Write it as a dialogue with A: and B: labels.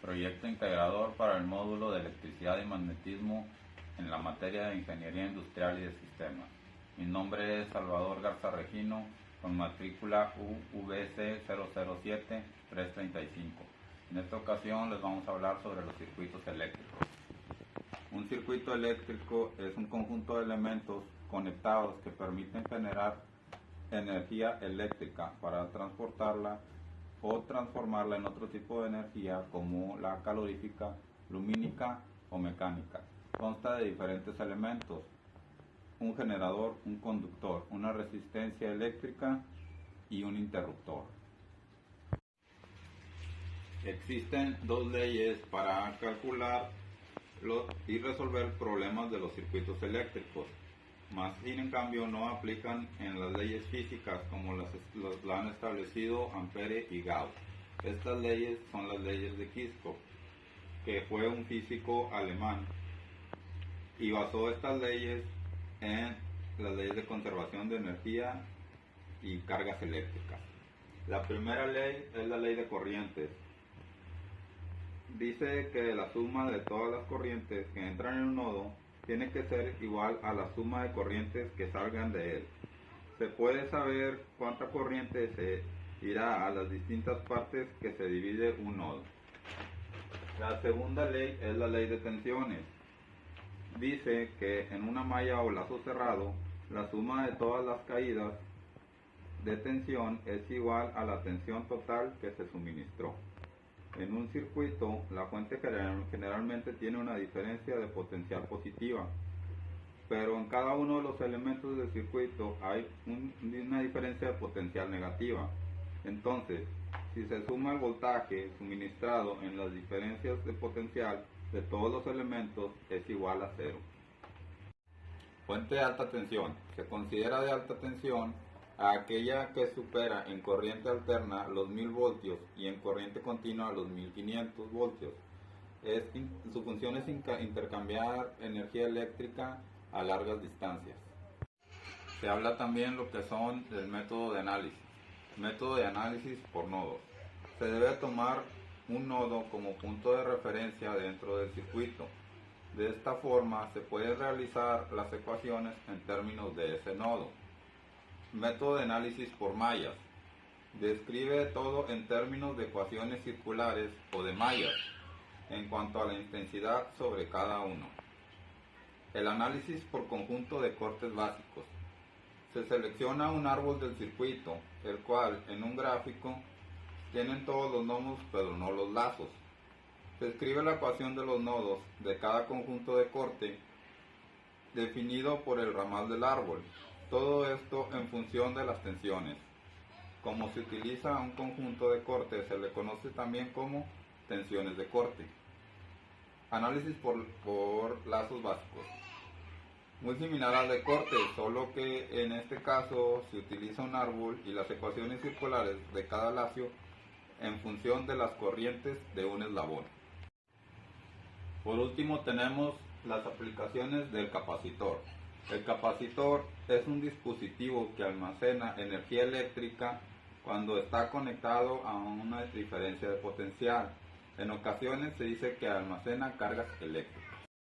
A: Proyecto integrador para el módulo de electricidad y magnetismo en la materia de Ingeniería Industrial y de Sistemas. Mi nombre es Salvador Garza Regino, con matrícula UVC 007-335. En esta ocasión les vamos a hablar sobre los circuitos eléctricos. Un circuito eléctrico es un conjunto de elementos conectados que permiten generar energía eléctrica para transportarla o transformarla en otro tipo de energía como la calorífica, lumínica o mecánica. Consta de diferentes elementos: un generador, un conductor, una resistencia eléctrica y un interruptor. Existen dos leyes para calcular y resolver problemas de los circuitos eléctricos, mas sin en cambio no aplican en las leyes físicas como las han establecido Ampere y Gauss. Estas leyes son las leyes de Kirchhoff, que fue un físico alemán y basó estas leyes en las leyes de conservación de energía y cargas eléctricas. La primera ley es la ley de corrientes. Dice que la suma de todas las corrientes que entran en un nodo tiene que ser igual a la suma de corrientes que salgan de él. Se puede saber cuánta corriente se irá a las distintas partes que se divide un nodo. La segunda ley es la ley de tensiones. Dice que en una malla o lazo cerrado, la suma de todas las caídas de tensión es igual a la tensión total que se suministró. En un circuito, la fuente generalmente tiene una diferencia de potencial positiva, pero en cada uno de los elementos del circuito hay una diferencia de potencial negativa. Entonces, si se suma el voltaje suministrado en las diferencias de potencial de todos los elementos, es igual a cero. Fuente de alta tensión. Se considera de alta tensión a aquella que supera en corriente alterna los 1000 voltios y en corriente continua los 1500 voltios. Su función es intercambiar energía eléctrica a largas distancias. Se habla también lo que son del método de análisis. Método de análisis por nodos. Se debe tomar un nodo como punto de referencia dentro del circuito. De esta forma se pueden realizar las ecuaciones en términos de ese nodo. Método de análisis por mallas. Describe todo en términos de ecuaciones circulares o de mallas, en cuanto a la intensidad sobre cada uno. El análisis por conjunto de cortes básicos. Se selecciona un árbol del circuito, el cual en un gráfico tienen todos los nodos pero no los lazos. Se escribe la ecuación de los nodos de cada conjunto de corte definido por el ramal del árbol. Todo esto en función de las tensiones. Como se utiliza un conjunto de corte, se le conoce también como tensiones de corte. Análisis por lazos básicos. Muy similar al de corte, solo que en este caso se utiliza un árbol y las ecuaciones circulares de cada lazo en función de las corrientes de un eslabón. Por último tenemos las aplicaciones del capacitor. El capacitor es un dispositivo que almacena energía eléctrica cuando está conectado a una diferencia de potencial. En ocasiones se dice que almacena cargas eléctricas.